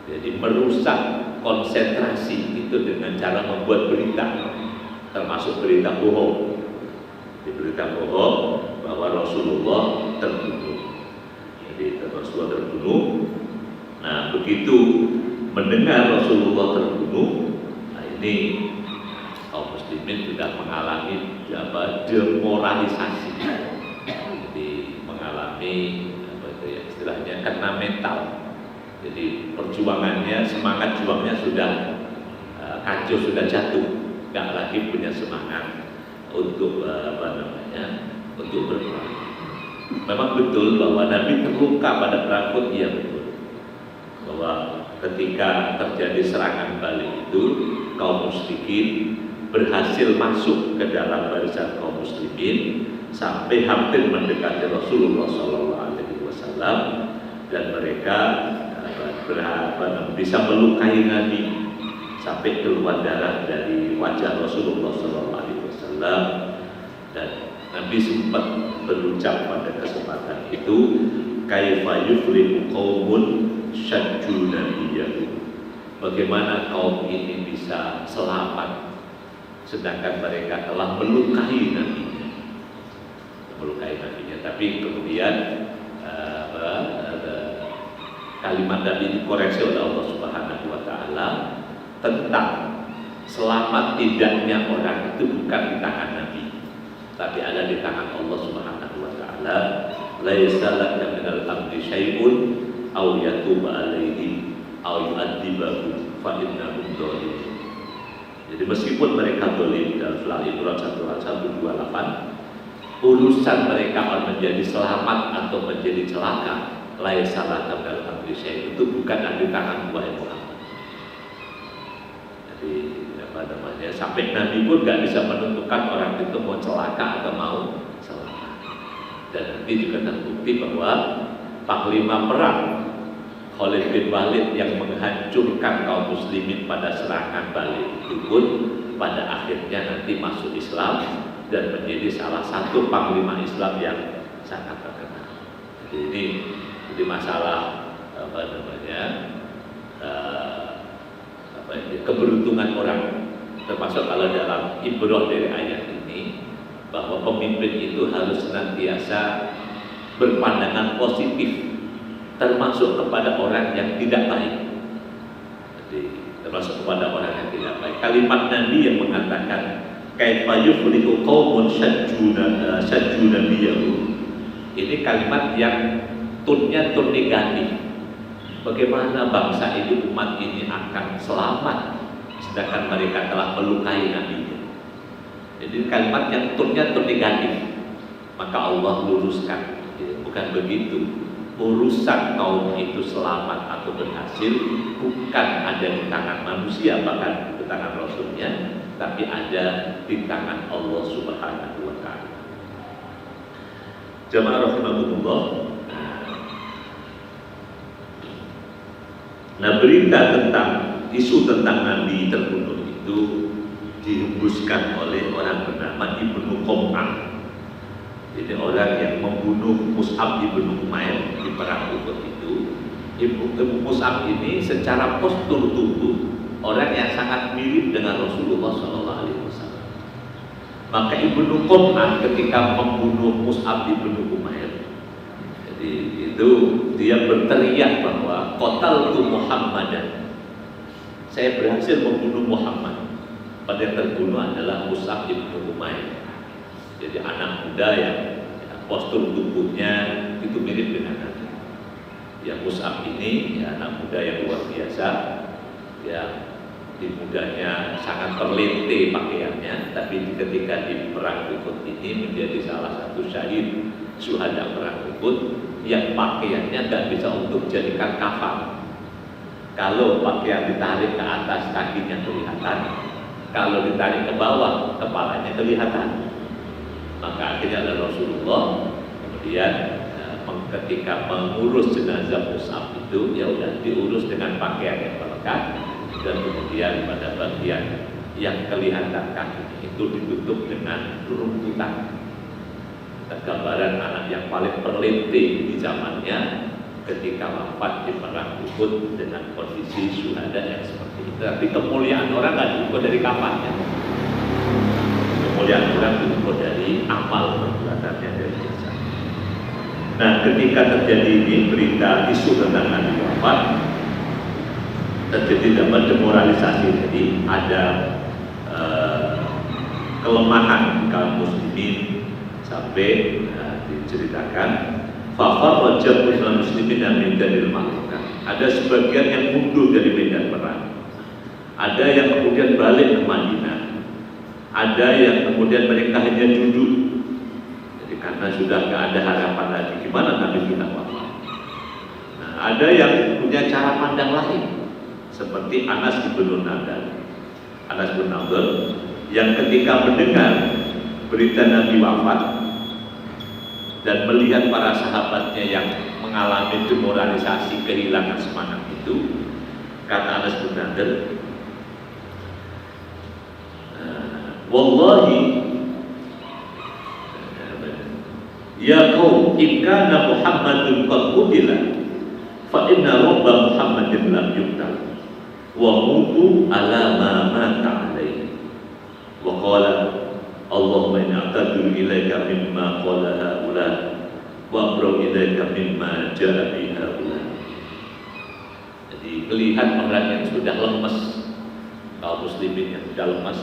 Jadi merusak konsentrasi itu dengan cara membuat berita, termasuk berita bohong. Di berita bohong bahwa Rasulullah terbunuh. Jadi Rasulullah terbunuh. Nah begitu mendengar Rasulullah terbunuh, nah ini kaum muslimin sudah mengalami demoralisasi. Jadi kena mental. Jadi perjuangannya, semangat juangnya sudah kacau, sudah jatuh, nggak lagi punya semangat untuk untuk berperang. Memang betul bahwa Nabi terluka pada perang Uhud, iya betul. Bahwa ketika terjadi serangan balik itu, kaum musyrikin berhasil masuk ke dalam barisan kaum muslimin sampai hampir mendekati Rasulullah SAW, dan mereka bisa melukai Nabi sampai keluar darah dari wajah Rasulullah SAW. Dan Nabi sempat berucap pada kesempatan itu, kaifa yuflihu qaumun syajju nabiyyahu, bagaimana kaum ini bisa selamat sedangkan mereka telah melukai nabinya. Tapi kemudian kalimat Nabi dikoreksi oleh Allah Subhanahu wa taala tentang selamat tidaknya orang itu bukan di tangan Nabi, tapi ada di tangan Allah Subhanahu wa taala. Laisa laka minal amri syai'un aw yatuba 'alaihim aw yu'adzibahum fa innahum dzalimun. Jadi meskipun mereka zalim, dalam surah Al-Imran 128, urusan mereka akan menjadi selamat atau menjadi celaka, laisa laka minal amri syai'un, itu bukan ada di tangan wahai Muhammad. Jadi sampai Nabi pun gak bisa menentukan orang itu mau celaka atau mau selamat. Dan nanti juga terbukti bahwa panglima perang Khalid bin Walid yang menghancurkan kaum muslimin pada serangan balik itu pun pada akhirnya nanti masuk Islam dan menjadi salah satu panglima Islam yang sangat terkenal. Jadi masalah keberuntungan orang, termasuk kalau dalam ibrah dari ayat ini, bahwa pemimpin itu harus senantiasa berpandangan positif, termasuk kepada orang yang tidak baik. Jadi termasuk kepada orang yang tidak baik. Kalimat Nabi yang mengatakan kaifa yuflihu qaumun syajju nabiyyahu, ini kalimat yang tunnya tun negatif. Bagaimana bangsa ini, umat ini akan selamat sedangkan mereka telah melukai Nabi-Nya. Jadi kalimat yang tunnya tun negatif, maka Allah luruskan, bukan begitu. Urusan kaum itu selamat atau berhasil bukan ada di tangan manusia, bahkan di tangan Rasulnya, tapi ada di tangan Allah Subhanahu wa ta'ala. Jamaah rahimahumullah. Nah, berita tentang isu tentang Nabi terbunuh itu dihembuskan oleh orang bernama Ibnu Qum'ah. Jadi orang yang membunuh Mus'ab ibnu Umair di perang Uhud itu. Ibnu Mus'ab ini secara postur tubuh orang yang sangat mirip dengan Rasulullah SAW. Maka Ibnu Qum'ah ketika membunuh Mus'ab ibnu Umair, jadi itu dia berteriak bahwa qataltu Muhammadan, saya berhasil membunuh Muhammad. Pada yang terbunuh adalah Mus'ab ibnu Umair. Jadi anak muda yang postur tubuhnya itu mirip dengan Nabi. Ya, Mus'ab ini ya anak muda yang luar biasa, ya di mudanya sangat terlente pakaiannya, tapi ketika di perang Uhud ini menjadi salah satu syahid syuhada perang Uhud yang pakaiannya nggak bisa untuk jadikan kafan. Kalau pakaian ditarik ke atas kakinya kelihatan, kalau ditarik ke bawah kepalanya kelihatan. Maka akhirnya ada Rasulullah kemudian ketika mengurus jenazah Mus'ab itu, ya udah diurus dengan pakaian yang melekat, dan kemudian pada bagian yang kelihatan kaki itu ditutup dengan rumputan. Gambaran anak yang paling terlente di zamannya ketika wafat di perang Uhud dengan kondisi syuhada yang seperti itu. Tapi kemuliaan orang nggak diukur dari kapannya. Kemuliaan orang diukur dari amal perbuatannya dari biasa. Nah, ketika terjadi ini berita isu tentang Nabi wafat, terjadi dapat demoralisasi. Jadi ada kelemahan kaum muslimin sampai diceritakan Fafar wajah muslimin yang menjadi ma'rukah. Ada sebagian yang mundur dari medan perang. Ada yang kemudian balik ke Madinah. Ada yang kemudian mereka hanya duduk. Jadi karena sudah tidak ada harapan lagi, gimana Nabi kita wafat. Nah, ada yang punya cara pandang lain, seperti Anas bin Nadir. Anas bin Nadir yang ketika mendengar berita Nabi wafat dan melihat para sahabatnya yang mengalami demoralisasi, kehilangan semangat itu, kata Anas bin Nadir, wallahi ya qaum in kana Muhammadun qad qutila fa inna rabba Muhammadin lam yuqtal wa mutu ala ma mata alaihi wa qala Allahumma inni a'tadiru ilaika mimma qala haula wa abra'u ilaika mimma ja'a bi haula. Jadi melihat orang yang sudah lemas, kaum muslimin yang sudah lemas,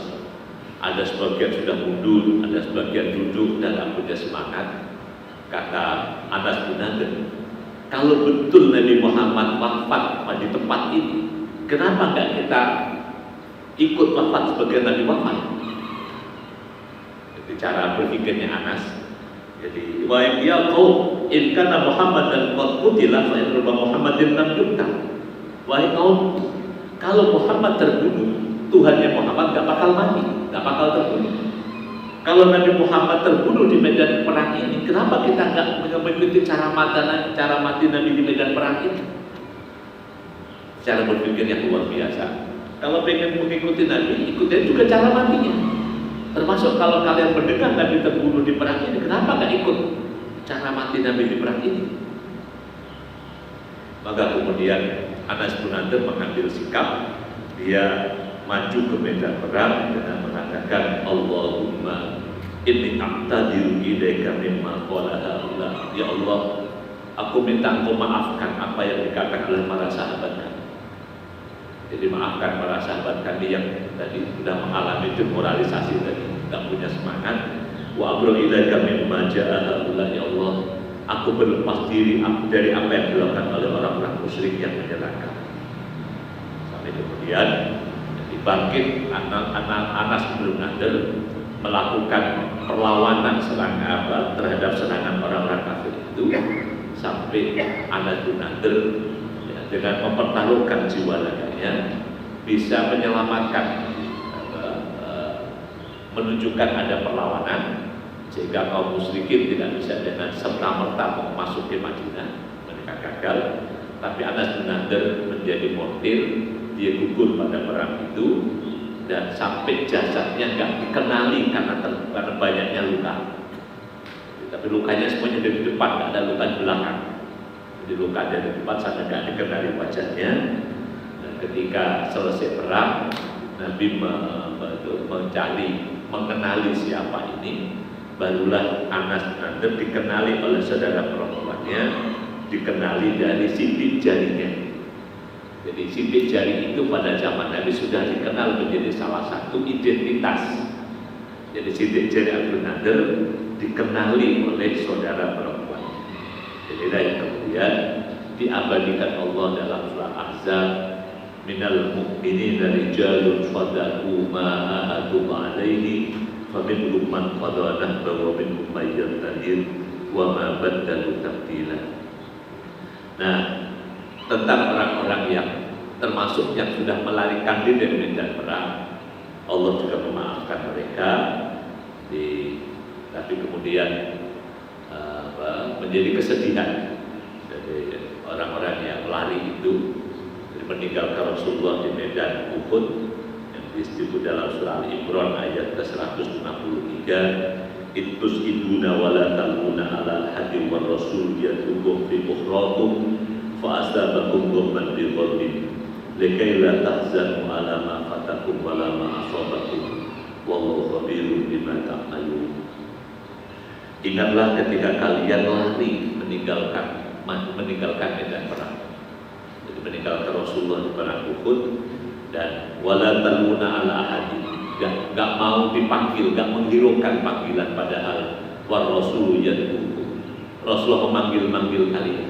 ada sebagian sudah mundur, ada sebagian duduk dan tak punya semangat. Kata Anas bin Nadir, kalau betul Nabi Muhammad wafat di tempat ini, kenapa enggak kita ikut wafat sebagai Nabi Muhammad? Jadi cara berpikirnya Anas. Jadi wa ya qaum in kana Muhammadan qad qutila fa inna Muhammadin lam yuqtal. Wahai kaum, kalau Muhammad terbunuh, Tuhannya Muhammad gak bakal mati, gak bakal terbunuh. Kalau Nabi Muhammad terbunuh di medan perang ini, kenapa kita gak mengikuti cara mati Nabi di medan perang ini? Cara berpikir yang luar biasa. Kalau pengen mengikuti Nabi, ikutin juga cara matinya. Termasuk kalau kalian mendengar Nabi terbunuh di perang ini, kenapa gak ikut cara mati Nabi di perang ini? Maka kemudian Anas bin Nadir mengambil sikap, dia maju ke medan perang dengan mengatakan Allahumma inni a'tadiru ilaika mimma qala haula. Ya Allah, aku minta Engkau maafkan apa yang dikatakan oleh para sahabat kami. Jadi maafkan para sahabat kami yang tadi sudah mengalami demoralisasi tadi, tidak punya semangat. Wa abra'u ilaika mimma ja'a haula. Ya Allah, aku berlepas diri dari apa yang dilakukan oleh orang-orang musyrik yang menyerangkan. Sampai kemudian bangkit Anas bin Nadir melakukan perlawanan terhadap serangan orang-orang kafir itu, sampai Anas bin Nadir dengan mempertaruhkan jiwa raganya bisa menyelamatkan, menunjukkan ada perlawanan sehingga kaum musyrikin tidak bisa dengan serta-merta memasuki Madinah. Mereka gagal, tapi Anas bin Nadir menjadi martir. Dia gugur pada perang itu dan sampai jasadnya nggak dikenali karena banyaknya luka. Tapi lukanya semuanya dari depan, nggak ada luka di belakang. Jadi luka dari depan sampai nggak dikenali wajahnya. Dan ketika selesai perang, Nabi mengenali siapa ini. Barulah Anas bin Nadir dikenali oleh saudara perempuannya, dikenali dari sidik jarinya. Jadi sidik jari itu pada zaman Nabi sudah dikenal menjadi salah satu identitas. Jadi sidik jari Abdul Nadir dikenali oleh saudara perempuan. Jadi dari kemudian diabadikan Allah dalam surah Ahzab, minal mu'minina rijalun shadaqu ma ahadu alaihi faminhum man qada nahbahu wa minhum man yantazir wa ma baddalu tabdila. Nah, tentang orang-orang yang termasuk yang sudah melarikan diri dari medan perang, Allah juga memaafkan mereka. Tapi kemudian menjadi kesedihan dari orang-orang yang lari itu, meninggalkan Rasulullah di medan Uhud yang disebut dalam surah Al-Imran ayat ke-163, Ittus ibuna wala taluna ala hadim wa rasul yatukum fi ukhratum fa asabakum dhamman bi dhammin likai la tahzanu ala ma fatakum wa la ma asabakum wallahu khabirun bima ta'malun. Ingatlah ketika kalian lari meninggalkan medan perang. Jadi meninggalkan Rasulullah di perang Uhud, dan wala taluna ala ahadin, enggak mau dipanggil, enggak menghiraukan panggilan, padahal war rasul yatukum, Rasulullah memanggil-manggil kalian.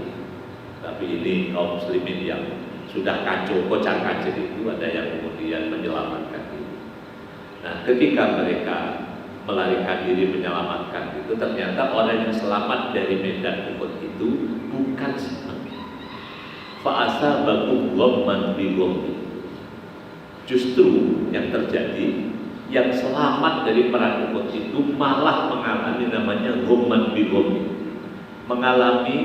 Tapi ini kaum muslimin yang sudah kacau, kocar-kacir itu ada yang kemudian menyelamatkan diri. Nah, ketika mereka melarikan diri menyelamatkan itu, ternyata orang yang selamat dari medan Uhud itu bukan semuanya. Fa'asa bakum ghamman bi ghammi. Justru yang terjadi, yang selamat dari perang Uhud itu malah mengalami namanya ghamman bi ghammi, mengalami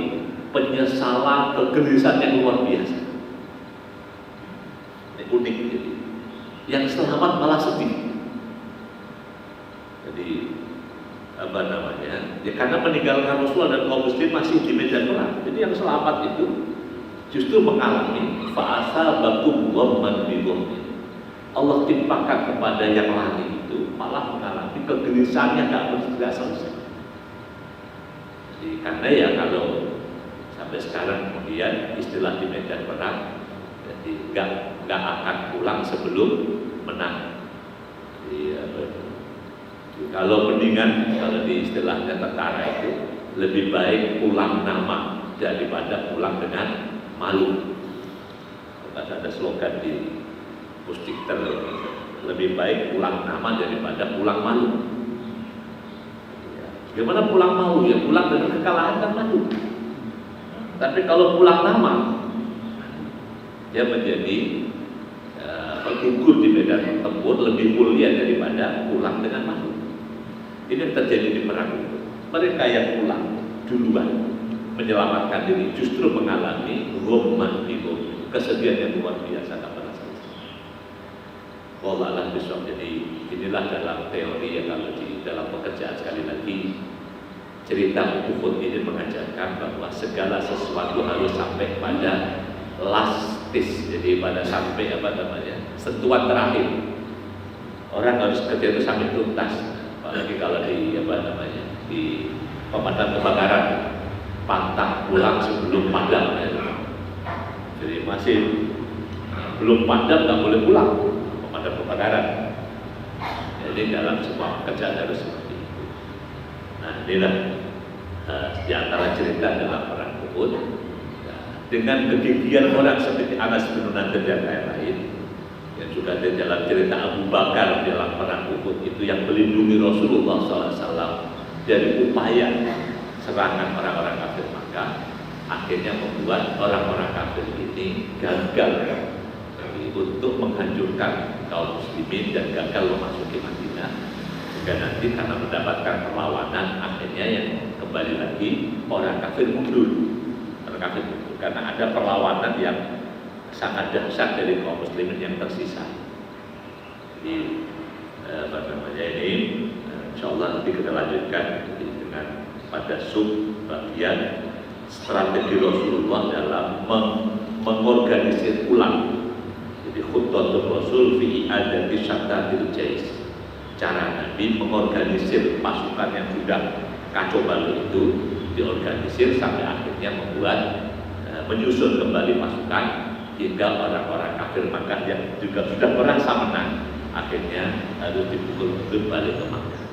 penyesalan, kegelisahan yang luar biasa. Ini unik jadi. Yang selamat malah sedih. Jadi apa namanya? Ya karena meninggalkan Rasulullah dan kaum muslim masih di medan perang. Jadi yang selamat itu justru mengalami fa'asa bakum ghamman bi ghammi. Allah timpakan kepada yang lari itu malah mengalami kegelisahan yang nggak selesai. Jadi karena ya kalau sampai sekarang kemudian istilah di medan perang, jadi nggak akan pulang sebelum menang. Jadi, kalau mendingan, kalau di istilahnya tentara itu lebih baik pulang nama daripada pulang dengan malu. Ada slogan di Pusdikter, lebih baik pulang nama daripada pulang malu. Gimana pulang malu? Ya pulang dengan kekalahan kan malu. Tapi kalau pulang nama, dia menjadi gugur di medan tempur lebih mulia daripada pulang dengan malu. Ini yang terjadi di perang itu. Mereka yang pulang duluan menyelamatkan diri justru mengalami ghamman bi ghammi, kesedihan yang luar biasa kepada saya. Wallahualam bisawab. Jadi inilah dalam teori yang kalau di dalam pekerjaan sekali lagi cerita Uhud ini mengajarkan bahwa segala sesuatu harus sampai pada lastis, jadi pada sampai apa namanya sentuhan terakhir. Orang harus kerja itu sampai tuntas. Apalagi kalau di apa namanya di pemadam kebakaran, pantang pulang sebelum padam ya. Jadi masih belum padam nggak boleh pulang pemadam kebakaran. Jadi dalam semua pekerjaan harus seperti itu. Nah inilah di antara cerita dalam perang Uhud. Dengan kegigihan orang seperti Anas bin Nadir dan lain-lain, yang juga ada dalam cerita Abu Bakar dalam perang Uhud itu yang melindungi Rasulullah SAW dari upaya serangan orang-orang kafir Makkah, akhirnya membuat orang-orang kafir ini gagal untuk menghancurkan kaum muslimin dan gagal memasuki Madinah. Sehingga nanti karena mendapatkan perlawanan, akhirnya yang kembali lagi orang kafir mundur. Orang kafir mundur karena ada perlawanan yang sangat dahsyat dari kaum muslimin yang tersisa. Jadi apa namanya ini, insyaallah nanti kita lanjutkan dengan pada bagian strategi Rasulullah dalam mengorganisir ulang. Jadi khutbatul Rasul fi i'adati syatatil jais. Cara Nabi mengorganisir pasukan yang sudah kacau balau itu, diorganisir sampai akhirnya membuat menyusun kembali pasukan hingga orang-orang kafir Makkah yang juga sudah merasa menang akhirnya harus dipukul mundur balik ke Makkah.